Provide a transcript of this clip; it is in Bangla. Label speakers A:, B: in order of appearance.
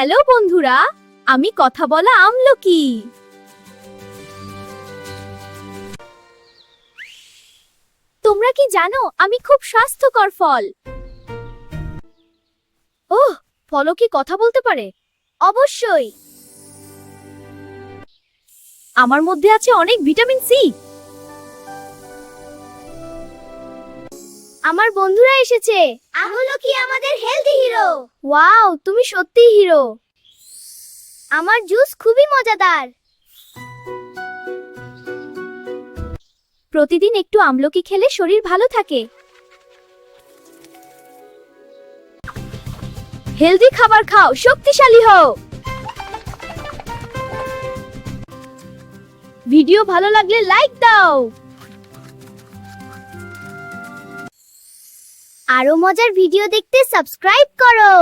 A: হ্যালো বন্ধুরা, আমি কথা বলা আমলকি। তোমরা কি জানো আমি খুব স্বাস্থ্যকর ফল? ওহ, ফলও কি কথা বলতে পারে? অবশ্যই। আমার মধ্যে আছে অনেক ভিটামিন সি। আমার বন্ধুরা এসেছে। আমলকি আমাদের হেলদি হিরো। ওয়াও, তুমি সত্যিই হিরো। আমার জুস খুবই মজাদার। প্রতিদিন একটু আমলকি খেলে শরীর ভালো থাকে। হেলদি খাবার খাও, শক্তিশালী হও। ভিডিও ভালো লাগলে লাইক দাও। আরো মজার ভিডিও দেখতে সাবস্ক্রাইব করো।